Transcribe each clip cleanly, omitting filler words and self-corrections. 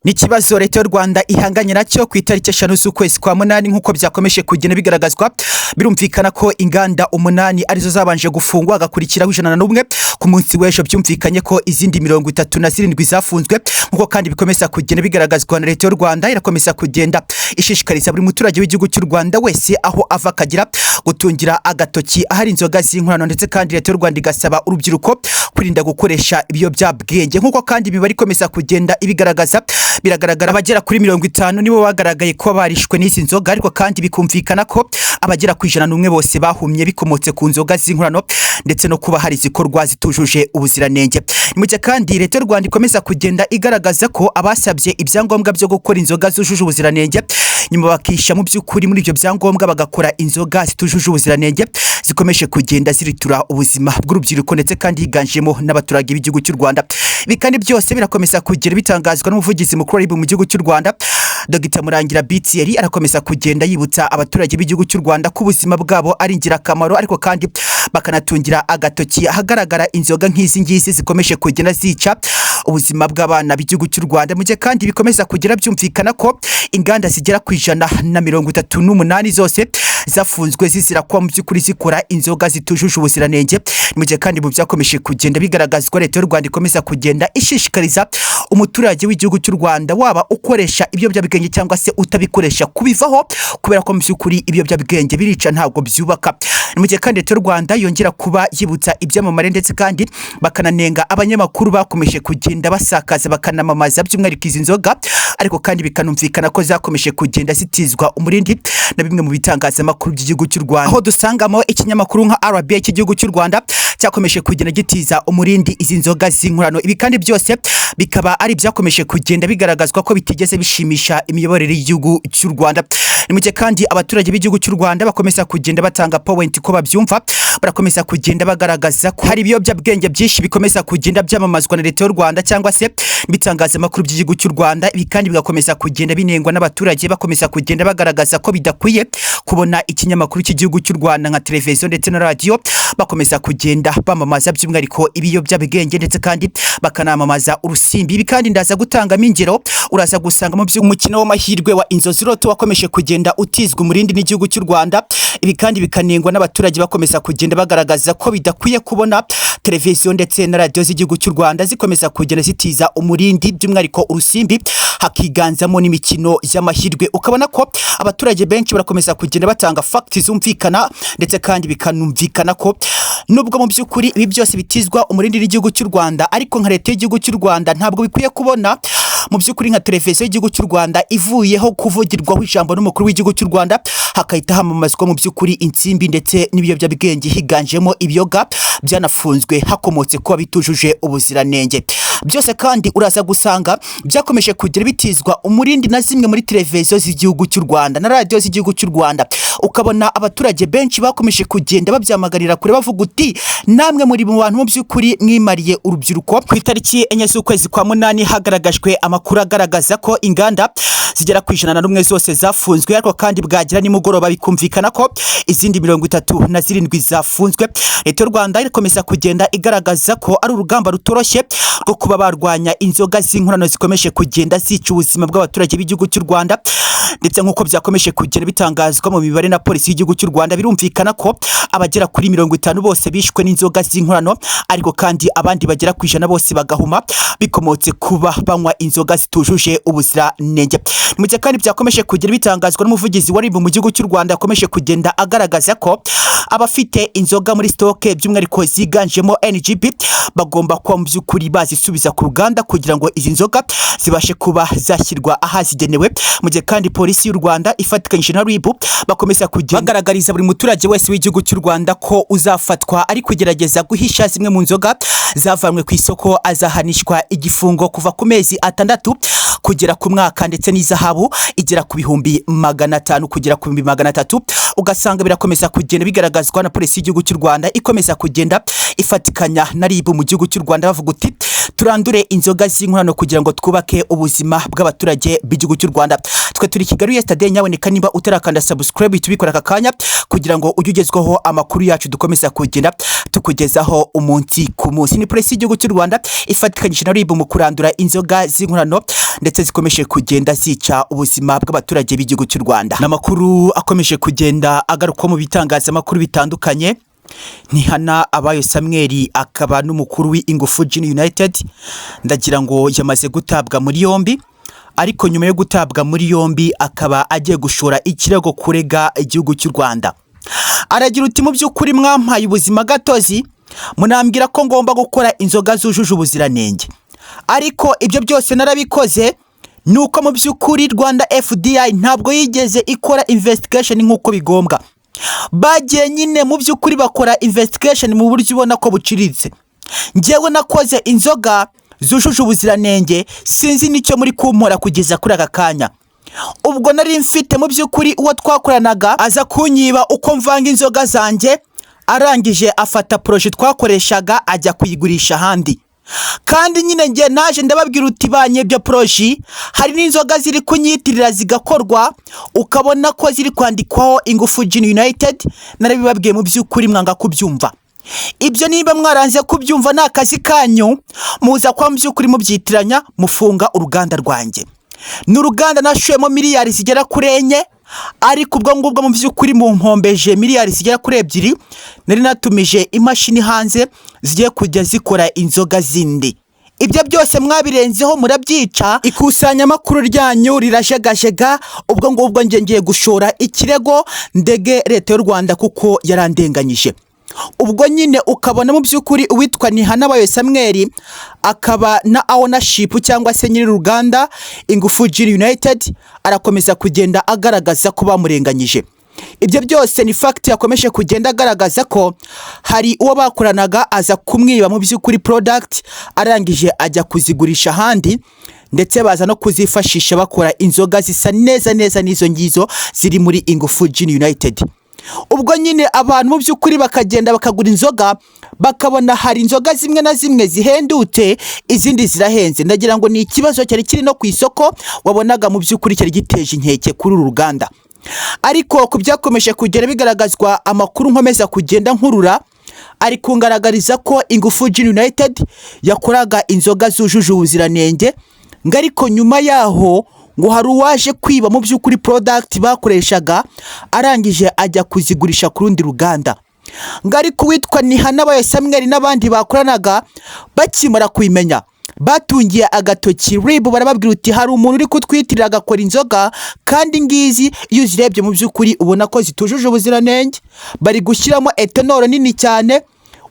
N'ikibazo Leta y'u Rwanda ihanganye nacyo ku itariki 5 z'ukwezi kwa munani nkuko byakomeje kugenda bigaragazwa. Birumvikana ko inganda 8 arizo zabanje gufungwa agakurikiraho 101 ku munsi w'ejo. Byumvikanye ko izindi 37 zafunzwe nkuko kandi bikomeza kugenda bigaragazwa na Leta y'u Rwanda. Irakomeza kugenda ishishikariza buri muturage w'igihugu cy'u Rwanda wese aho ava kagira gutungira agatoki ahari inzoga z'inkorano, ndetse kandi Leta y'u Rwanda igasaba urubyiruko kwirinda gukoresha ibiyobyabwenge nkuko kandi biba rikomeza kugenda ibigaragaza. Biragaragara abagera kuri 50 nibo bagaragaye ko barishwe n'izi nzoga, ariko kandi bikumvikana ko abagera ku 101 bose bahumye bikomotse ku nzoga z'inkorano ndetse no kuba hari zikorwa zitujuje ubuziranenge. Mu gihe kandi Leta y'u Rwanda ikomeza kugenda igaragaza ko abasabye ibyangombwa byo gukora inzoga zujuje ubuziranenge nyuma bakisha mu by'ukuri muri ibyo byangombwa bagakora inzoga zitujuje ubuziranenge, zikomeje kugenda ziritura ubuzima bw'urubyiruko ndetse kandi higanjemo n'abaturage b'igihugu cy'u Rwanda. Bikandi byose birakomeza kugera bitangazwa n'umuvugizi mukuru mu gihugu cy'u Rwanda Dr. Murangira BTR. Arakomeza kugenda yibutsa abaturage b'igihugu cy'u Rwanda ko ubuzima bwabo ari ingirakamaro, ariko kandi bakanatungira agatoki ahagaragara inzoga nk'izi ngizi zikomeje kugenda zica ubuzima bw'abana b'igihugu cy'u Rwanda. Mu gihe kandi bikomeza kugera byumvikana ko inganda zigera ku 138 zose zafunzwe zizira ko mu by'ukuri zikora inzoga zitujuje ubuziranenge. Mu gihe kandi mu byakomeje kugenda bigaragazwa, Leta y'u Rwanda ikomeza kugenda ishishikariza umuturage w'igihugu cy'u Rwanda waba ukoresha ibiyobyabwenge cyangwa se utabikoresha kubivaho, kubera ko mu by'ukuri ibiyobyabwenge birica ntabwo byubaka. Mu gihe kandi Leta y'u Rwanda yongera kuba yibutsa ibyamamare ndetse kandi bakananenga abanyamakuru bakomeje kugenda basakaza bakanamamaza by'umwihariko izi nzoga, ariko kandi bikanumvikana ko zakomeje kugenda zitizwa umurindi na bimwe mu bitangazamakuru by'igihugu cy'u Rwanda, aho dusangamo ikinyamakuru nka RBA cy'igihugu cy'u Rwanda cyakomeje kugenda gitiza umurindi izi nzoga z'inkorano. Ibi kandi byose bikaba ari byakomeje kugenda bigaragazwa ko bitigeze bishimisha imiyoborere y'igihugu cy'u Rwanda. Mu gihe kandi abaturage b'igihugu cy'u Rwanda bakomeza kugenda batanga point ko babyumva, barakomeza kugenda bagaragaza ko hari ibiyobyabwenge byinshi bikomeza kugenda byamamazwa na Leta y'u Rwanda cyangwa se bitangazamakuru by'igihugu cy'u Rwanda. Ibi kandi bigakomeza kugenda binengwa n'abaturage bakomeza kugenda bagaragaza ko bidakwiye kubona ikinyamakuru cy'igihugu cy'u Rwanda nka televiziyo ndetse na radio bakomeza kugenda bamamaza by'umwihariko ibiyobyabwenge ndetse kandi bakanamamaza urusimbi. Ibi kandi ndaza gutangamo ingero, uraza gusanga mu by'umukino w'amahirwe wa Inzozi Lotto wakomeje kugenda utizwa umurindi n'igihugu cy'u Rwanda. Ibi kandi bikanengwa n'abaturage bakomeza kugenda bagaragaza ko bidakwiye kubona televiziyo ndetse na radio z'igihugu cy'u Rwanda zikomeza kugenda zitiza umurindi by'umwihariko urusimbi, hakiganzamo n'imikino y'amahirwe. Ukabona ko abaturage benshi barakomeza kugenda batanga facts zumvikana ndetse kandi bikanumvikana ko nubwo mu by'ukuri ibi byose bitizwa umurindi n'igihugu cy'u Rwanda, ariko nka Leta y'igihugu cy'u Rwanda ntabwo bikwiye kubona mu by'ukuri nka televiziyo y'igihugu cy'u Rwanda ivuyeho kuvugirwaho ijambo n'umukuru w'igihugu cy'u Rwanda hakahita hamamazwa mu by'ukuri insimbi ndetse n'ibiyobyabwenge higanjemo ibiyoga byanafunzwe hakomotse kuba bitujuje ubuziranenge. Byose kandi uraza gusanga byakomeje kugira bitizwa umurindi na zimwe muri televiziyo z'igihugu cy'u Rwanda na radio z'igihugu cy'u Rwanda. Ukabona abaturage benshi bakomeje kugenda babyamagarira kure bavuga uti namwe muri mu bantu mu by'ukuri mwimariye urubyiruko. Ku itariki 4 z'ukwezi kwa munani hagaragajwe amakuru agaragaza ko inganda zigera ku 101 zose zafunzwe, ariko kandi bwagira nimugoroba bikumvikana ko izindi 37 zafunzwe. Leta y'u Rwanda irakomeza kugenda igaragaza ko ari urugamba rutoroshye rwo kuba barwanya inzoga z'inkorano zikomeje kugenda zica ubuzima bw'abaturage b'igihugu cy'u Rwanda, ndetse nk'uko byakomeje kugenda bitangazwa mu mibare na polisi y'igihugu cy'u Rwanda. Birumvikana ko abagera kuri 50 bose bishwe n'inzoga z'inkorano, ariko kandi abandi bagera ku 100 bose bagahuma bikomotse kuba banywa inzoga zitujuje ubuziranenge. Mu gihe kandi byakomeje kugenda bitangazwa n'umuvugizi wa RIB mu gihugu cy'u Rwanda yakomeje kugenda agaragaza ko abafite inzoga muri stoke by'umwihariko ziganjemo NGP bagomba kuba mu by'ukuri bazisubiza ku ruganda kugira ngo izi nzoga zibashe kuba zashyirwa ahazigenewe. Mu gihe kandi polisi y'u Rwanda ifatikanyije na RIB bakomeza kugenda bagaragariza buri muturage wese w'igihugu cy'u Rwanda ko uzafatwa ari kugerageza guhisha zimwe mu nzoga zavanwe ku isoko azahanishwa igifungo kuva ku mezi 6 kugera ku mwaka ndetse n'izahabu igera ku 500 kugera ku 300. Ugasanga birakomeza kugenda bigaragazwa na polisi y'igihugu cy'u Rwanda ikomeza kugenda ifatikanya na RIB mu gihugu cy'u Rwanda bavuga uti turandure inzoga z'inkorano kugira ngo twubake ubuzima bw'abaturage b'igihugu cy'u Rwanda. Twe turi Kigali yesterday, nyaboneka niba utarakanda subscribe tubikora aka kanya kugira ngo ujye ugezwaho amakuru yacu dukomeza kugenda tukugezaho umunsi ku munsi. Ni polisi y'igihugu cy'u Rwanda ifatikanyije na RIB mu kurandura inzoga z'inkorano ndetse ndetse zikomeje kugenda zica ubuzima bw'abaturage b'igihugu cy'u Rwanda. Namakuru akomeje kugenda agaruka mu bitangazamakuru bitandukanye. Nihana Abayobozi akaba n'umukuru w'ingufu United ndagira ngo yamaze gutabwa muri yombi, ariko nyuma yo gutabwa muri yombi akaba agiye gushora ikirego kurega igihugu cy'u Rwanda. Aragira uti mu by'ukuri mwampaye ubuzima gatozi, munambwira ko ngomba gukora inzoga zujuje ubuziranenge, ariko ibyo byose narabikoze. Nuko mu by'ukuri Rwanda FDI ntabwo yigeze ikora investigation nk'uko bigombwa. Bagiye nyine mu by'ukuri bakora investigation mu buryo ubona ko buciriritse. Njyewe nakoze inzoga zujuje ubuziranenge, sinzi nicyo muri kumpora kugeza kuri aka kanya. Ubwo nari mfite mu by'ukuri uwo twakoranaga aza kunyiba uko mvanga inzoga zanjye, arangije afata projet twakoreshaga ajya kuyigurisha ahandi. Kandi nyine nge naje ndababwira uti banyebye projet, hari n'inzoga ziri kunyitirira zigakorwa ukabona ko ziri kwandikwaho ingufu United. Narabibabwiye mu by'ukuri mwanga kubyumva. Ibyo niba mwaranze kubyumva ni akazi kanyu, muza kwa mu by'ukuri mubyitiranya mufunga uruganda rwanjye. N'uruganda nashoyemo miliyari zigera kuri 4, ariko ubwo ngubwo mu by'ukuri Yampombeje miliyari zigera kuri 2. Nari natumije imashini hanze zigiye kujya zikora inzoga zindi. Ibyo byose mwabirenzeho murabyica, ikusanya makuru ryanyu rirajegajega. Ubwo ngubwo ngiye gushora ikirego ndege Leta y'u Rwanda kuko yarandenganyije. Ubwo nyine ukabona mu by'ukuri uwitwa Nihana Abayobozi akaba na ownership cyangwa se nyiri Ruganda ingufu United arakomeza kugenda agaragaza ko bamurenganyije. Ibyo byose ni fact yakomeje kugenda agaragaza ko hari uwo bakoranaga aza kumwiba mu by'ukuri product, arangije ajya kuzigurisha ahandi, ndetse baza no kuzifashisha bakora inzoga zisa neza n'izo ngizo ziri muri ingufu United. Ubwo nyine abantu mu by'ukuri bakagenda bakagura inzoga, bakabona hari inzoga zimwe na zimwe zihendutse, izindi zirahenze. Ndagira ngo ni ikibazo cyari kiri no ku isoko wabonaga mu by'ukuri cyari giteje inkeke kuri uru ruganda. Ariko ku byakomeje kugera bigaragazwa amakuru nkomeza kugenda nkurura, ari kungaragariza ko ingufu United yakoraga inzoga zujuje ubuziranenge, ngariko nyuma yaho ngo hari uwaje kwiba mu by'ukuri product bakoreshaga, arangije ajya kuzigurisha ku rundi ruganda. Ngari kuwitwa Nihana Abayobozi n'abandi bakoranaga bakimara kubimenya, batungiye agatoki RIB, barababwira uti hari umuntu uri kutwitirira agakora inzoga, kandi ngizi iyo uzirebye mu by'ukuri ubona ko zitujuje ubuziranenge. Bari gushyiramo ethanol nini cyane,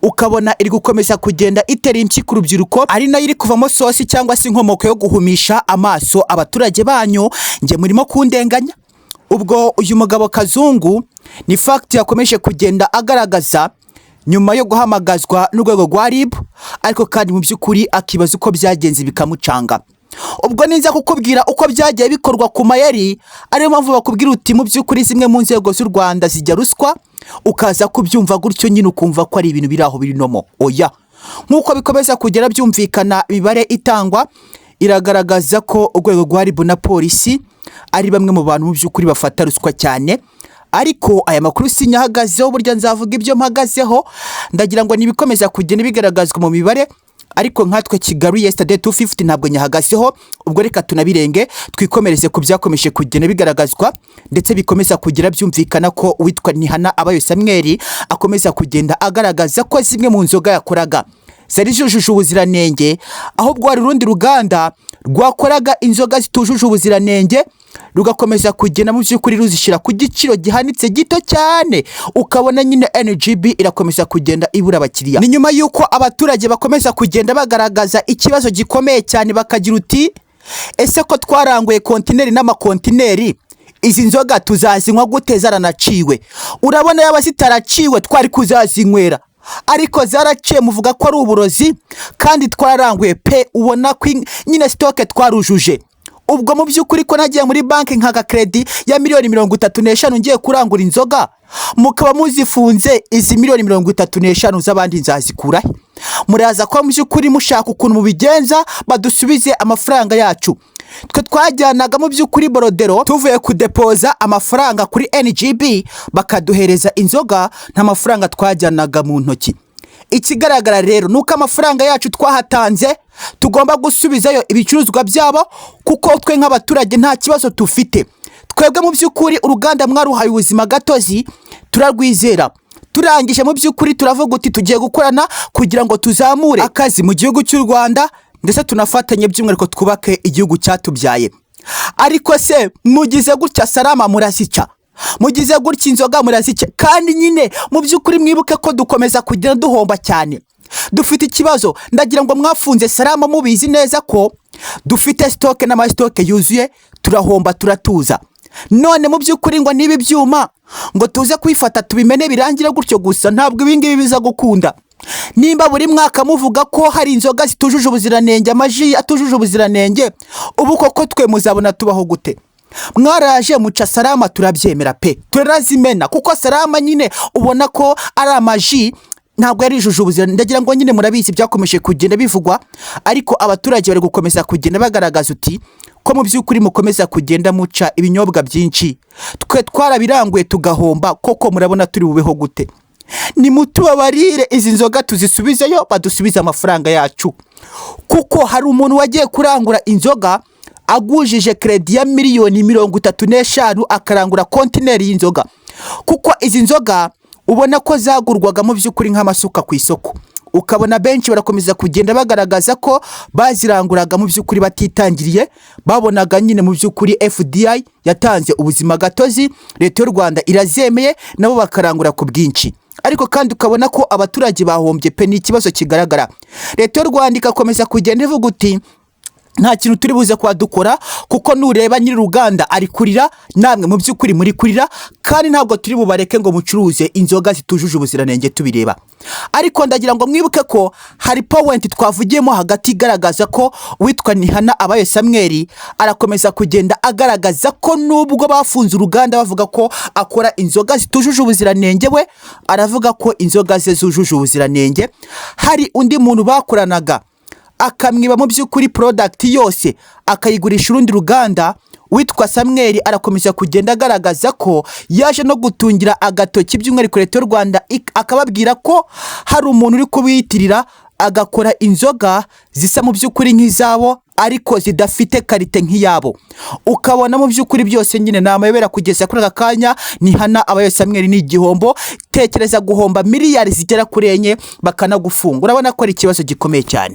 ukabona iri gukomeza kugenda itera impyisi ku rubyiruko, ari nayo iri kuvamo sosi cyangwa se inkomoko yo guhumisha amaso abaturage banyu. Nge murimo kundenganya. Ubwo uyu mugabo Kazungu ni fact yakomeje kugenda agaragaza nyuma yo guhamagazwa n'urwego rwa RIB, ariko kandi mu by'ukuri akibaza uko byagenze bikamucanga. Ubwo ninza kukubwira uko byagiye bikorwa ku mayeri, ariyo mpamvu bakubwira uti mu by'ukuri zimwe mu nzego z'u Rwanda zijya ruswa, ukaza kubyumva gutyo nyine ukumva ko ari ibintu biri aho biri nomo. Oya, nkuko bikomeza kugera byumvikana, ibibare itangwa iragaragaza ko urwego rwa RIB na polisi ari bamwe mu bantu mu by'ukuri bafata ruswa cyane. Ariko aya makuru sinyahagazeho, burya nzavuga ibyo mpagazeho. Ndagira ngo nibikomeza kugenda bigaragazwa mu mibare, ariko nkatwe Kigali yesterday 250 ntabwo nyahagazeho. Ubwo reka tunabirenge twikomereze ku byakomeje kugenda bigaragazwa, ndetse bikomeza kugira byumvikana ko witwa Nihana Abayobozi akomeza kugenda agaragaza ko zimwe mu nzoga yakoraga zari zujuje ubuziranenge, ahubwo hari urundi ruganda rwakoraga inzoga zitujuje ubuziranenge, rugakomeza kugenda mu by'ukuri ruzishyira ku giciro gihanitse gito cyane. Ukabona nyine NGB irakomeza kugenda ibura abakiriya. Ni nyuma yuko abaturage bakomeza kugenda bagaragaza ikibazo gikomeye cyane, bakagira uti ese ko twaranguye kontineri n'amakontineri, izi nzoga tuzazinywa gute zaranaciwe? Urabona yaba zitaraciwe twari kuzazinywera, ariko zaraciye muvuga ko ari uburozi, kandi twararanguye pe, ubona ko nyine stoke twarujuje. Ubwo mu by'ukuri ko nagiye muri banki nkaka credit ya miliyoni 35 ngiye kurangura inzoga, mukaba muzifunze izi miliyoni 35 z'abandi nzazikura. Muraza ko mu by'ukuri mushaka ukuntu mubigenza badusubize amafaranga yacu. Twe twajyanaga mu by'ukuri borodero tuvuye kudepoza amafaranga kuri NGB, bakaduhereza inzoga, nta mafaranga twajyanaga mu ntoki. Ikigaragara rero nuko amafaranga yacu twahatanze tugomba gusubizayo ibicuruzwa byabo kuko twe nk'abaturage nta kibazo tufite. Twebwe mu by'ukuri uruganda mwaruhaye ubuzima gatozi turarwizera. Turangije mu by'ukuri turavuga uti tugiye gukorana kugira ngo tuzamure akazi mu gihugu cy'u Rwanda ndetse tunafatanye by'umwihariko twubake igihugu cyatubyaye. Ariko se mugize gutya salama murazica, mugize gutya inzoga murazica, kandi nyine mu by'ukuri mwibuke ko dukomeza kugenda duhomba cyane. Dufite ikibazo, ndagira ngo mwafunze salama mubizi neza ko dufite stock n'amastock yuzuye, turahomba turatuza. None mu by'ukuri ngo niba ibyuma ngo tuze kwifata tubimene birangira gutyo gusa, ntabwo ibingibi biza gukunda. Nimba buri mwaka muvuga ko hari inzoga zitujuje ubuziranenge, amaji atujuje ubuziranenge, ubu koko twe muzabona tubaho gute? Mwaraje muca salama turabyemera pe, turazimena kuko salama nyine ubona ko ari amaji ntabwo yarijuje ubuziranenge. Ndagira ngo nyine murabizi byakomeje kugenda bivugwa, ariko abaturage bari gukomeza kugenda bagaragaza uti ko mu by'ukuri mukomeza kugenda muca ibinyobwa byinshi, twe twarabiranguye tugahomba, koko murabona turi bubeho gute? Ni mutubabarire izi nzoga tuzisubizeyo badusubiza amafaranga yacu, kuko hari umuntu wagiye kurangura inzoga agujije credit ya miliyoni 35 akarangura kontineri y'inzoga, kuko izi nzoga ubona ko zagurwaga mu by'ukuri nk'amasuka ku isoko. Ukabona benshi barakomeza kugenda bagaragaza ko baziranguraga mu by'ukuri batitangiriye, babonaga nyine mu by'ukuri FDI yatanze ubuzima gatozi, Leta y'u Rwanda irazemeye nabo bakarangura ku bwinshi. Ariko kandi ukabona ko abaturage bahombye pe, ni ikibazo kigaragara. Leta y'u Rwanda ikakomeza kugenda ivuga uti nta kintu turi buze kwa dukora, kuko nureba nyiri ruganda ari kurira, namwe mu by'ukuri muri kurira, kandi ntabwo turi bubareke ngo mucuruze inzoga zitujuje ubuziranenge tubireba. Ariko ndagira ngo mwibuke ko hari point twavugiyemo hagati igaragaza ko witwa Nihana Abayo Samuel arakomeza kugenda agaragaza ko nubwo bafunze uruganda bavuga ko akora inzoga zitujuje ubuziranenge, we aravuga ko inzoga ze zujuje ubuziranenge. Hari undi muntu bakoranaga akamwiba mu by'ukuri product yose akayigurisha urundi ruganda, witwa Samuel arakomeza kugenda agaragaza ko yaje no gutungira agatoki by'umwihariko Leta y'u Rwanda akababwira ko hari umuntu uri kubiyitirira agakora inzoga zisa mu by'ukuri nk'izabo ariko zidafite karite nk'iyabo. Ukabona mu by'ukuri byose nyine namayobera kugeza kuri aka kanya. Nihana Abayo Samuel ni igihombo, tekereza guhomba miliyari zigera kuri 4 bakanagufunga. Urabona ko ari ikibazo gikomeye cyane.